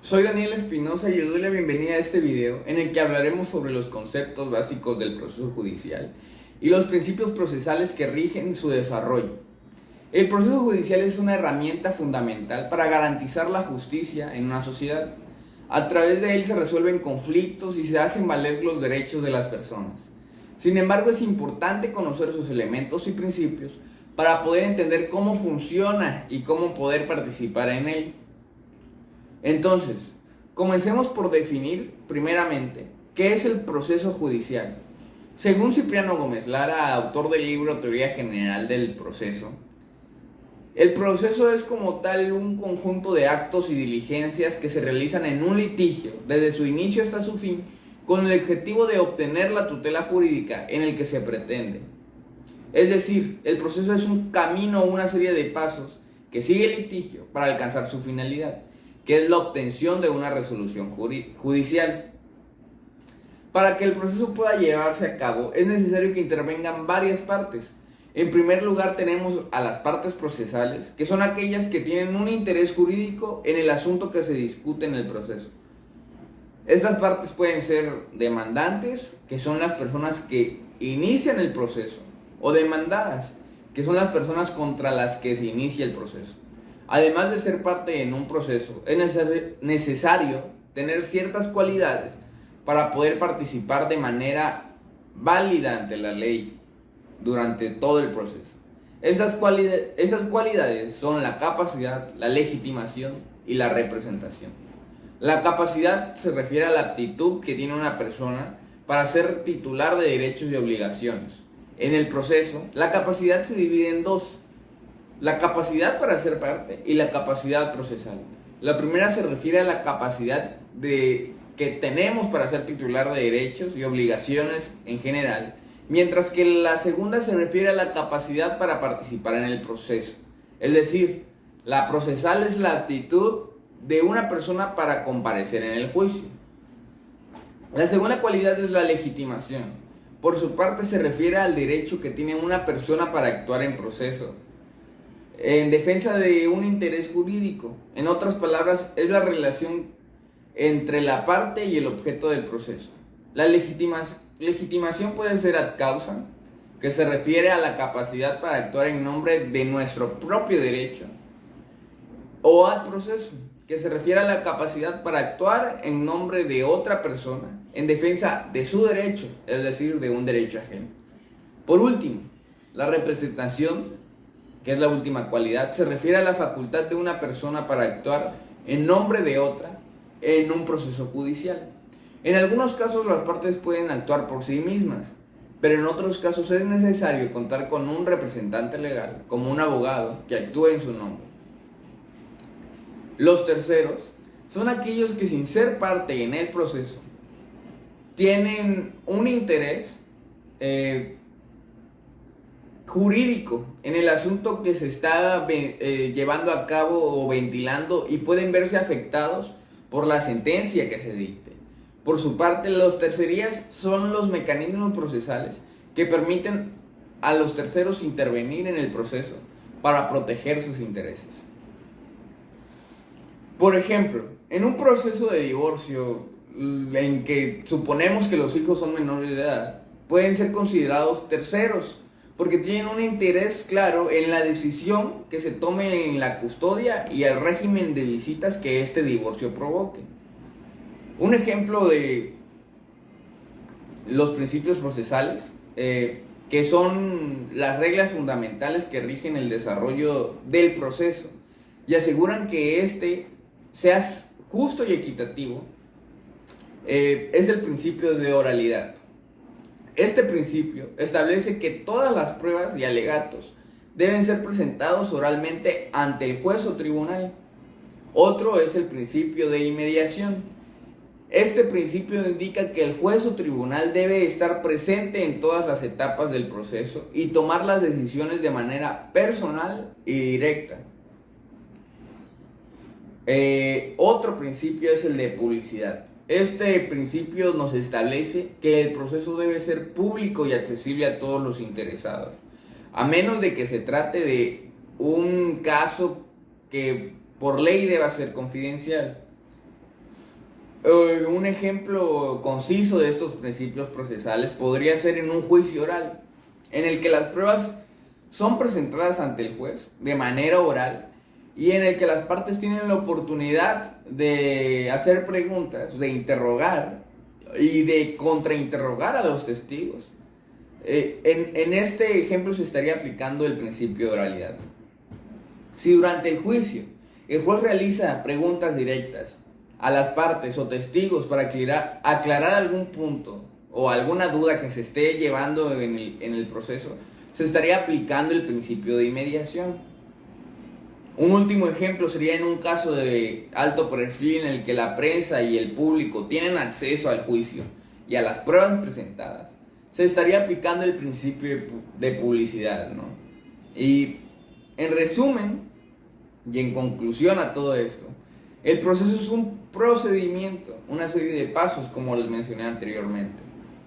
Soy Daniel Espinosa y les doy la bienvenida a este video en el que hablaremos sobre los conceptos básicos del proceso judicial y los principios procesales que rigen su desarrollo. El proceso judicial es una herramienta fundamental para garantizar la justicia en una sociedad. A través de él se resuelven conflictos y se hacen valer los derechos de las personas. Sin embargo, es importante conocer sus elementos y principios para poder entender cómo funciona y cómo poder participar en él. Entonces, comencemos por definir, primeramente, qué es el proceso judicial. Según Cipriano Gómez Lara, autor del libro Teoría General del Proceso, el proceso es como tal un conjunto de actos y diligencias que se realizan en un litigio, desde su inicio hasta su fin, con el objetivo de obtener la tutela jurídica en el que se pretende. Es decir, el proceso es un camino o una serie de pasos que sigue el litigio para alcanzar su finalidad, que es la obtención de una resolución judicial. Para que el proceso pueda llevarse a cabo, es necesario que intervengan varias partes. En primer lugar, tenemos a las partes procesales, que son aquellas que tienen un interés jurídico en el asunto que se discute en el proceso. Estas partes pueden ser demandantes, que son las personas que inician el proceso, o demandadas, que son las personas contra las que se inicia el proceso. Además de ser parte en un proceso, es necesario tener ciertas cualidades para poder participar de manera válida ante la ley durante todo el proceso. Esas cualidades son la capacidad, la legitimación y la representación. La capacidad se refiere a la aptitud que tiene una persona para ser titular de derechos y obligaciones. En el proceso, la capacidad se divide en dos: la capacidad para ser parte y la capacidad procesal. La primera se refiere a la capacidad que tenemos para ser titular de derechos y obligaciones en general, mientras que la segunda se refiere a la capacidad para participar en el proceso. Es decir, la procesal es la aptitud de una persona para comparecer en el juicio. La segunda cualidad es la legitimación. Por su parte, se refiere al derecho que tiene una persona para actuar en proceso, en defensa de un interés jurídico. En otras palabras, es la relación entre la parte y el objeto del proceso. La legitimación puede ser ad causa, que se refiere a la capacidad para actuar en nombre de nuestro propio derecho, o ad proceso, que se refiere a la capacidad para actuar en nombre de otra persona en defensa de su derecho, es decir, de un derecho ajeno. Por último, la representación, que es la última cualidad, se refiere a la facultad de una persona para actuar en nombre de otra en un proceso judicial. En algunos casos las partes pueden actuar por sí mismas, pero en otros casos es necesario contar con un representante legal, como un abogado, que actúe en su nombre. Los terceros son aquellos que, sin ser parte en el proceso, tienen un interés jurídico en el asunto que se está llevando a cabo o ventilando, y pueden verse afectados por la sentencia que se dicte. Por su parte, los tercerías son los mecanismos procesales que permiten a los terceros intervenir en el proceso para proteger sus intereses. Por ejemplo, en un proceso de divorcio en que suponemos que los hijos son menores de edad, pueden ser considerados terceros, porque tienen un interés claro en la decisión que se tome en la custodia y el régimen de visitas que este divorcio provoque. Un ejemplo de los principios procesales, que son las reglas fundamentales que rigen el desarrollo del proceso y aseguran que éste sea justo y equitativo, es el principio de oralidad. Este principio establece que todas las pruebas y alegatos deben ser presentados oralmente ante el juez o tribunal. Otro es el principio de inmediación. Este principio indica que el juez o tribunal debe estar presente en todas las etapas del proceso y tomar las decisiones de manera personal y directa. Otro principio es el de publicidad. Este principio nos establece que el proceso debe ser público y accesible a todos los interesados, a menos de que se trate de un caso que por ley deba ser confidencial. Un ejemplo conciso de estos principios procesales podría ser en un juicio oral, en el que las pruebas son presentadas ante el juez de manera oral y en el que las partes tienen la oportunidad de hacer preguntas, de interrogar y de contrainterrogar a los testigos. En este ejemplo se estaría aplicando el principio de oralidad. Si durante el juicio el juez realiza preguntas directas a las partes o testigos para aclarar algún punto o alguna duda que se esté llevando en el proceso, se estaría aplicando el principio de inmediación. Un último ejemplo sería en un caso de alto perfil en el que la prensa y el público tienen acceso al juicio y a las pruebas presentadas. Se estaría aplicando el principio de publicidad, ¿no? Y en resumen y en conclusión a todo esto, el proceso es un procedimiento, una serie de pasos, como les mencioné anteriormente,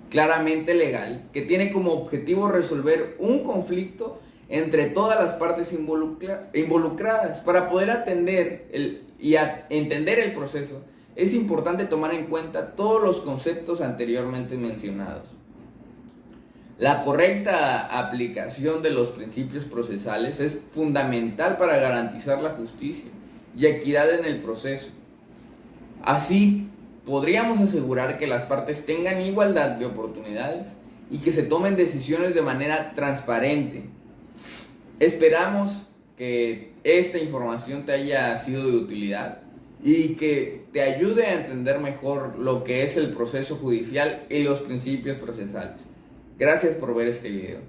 claramente legal, que tiene como objetivo resolver un conflicto entre todas las partes involucradas. Para poder entender el proceso, es importante tomar en cuenta todos los conceptos anteriormente mencionados. La correcta aplicación de los principios procesales es fundamental para garantizar la justicia y equidad en el proceso. Así, podríamos asegurar que las partes tengan igualdad de oportunidades y que se tomen decisiones de manera transparente. Esperamos que esta información te haya sido de utilidad y que te ayude a entender mejor lo que es el proceso judicial y los principios procesales. Gracias por ver este video.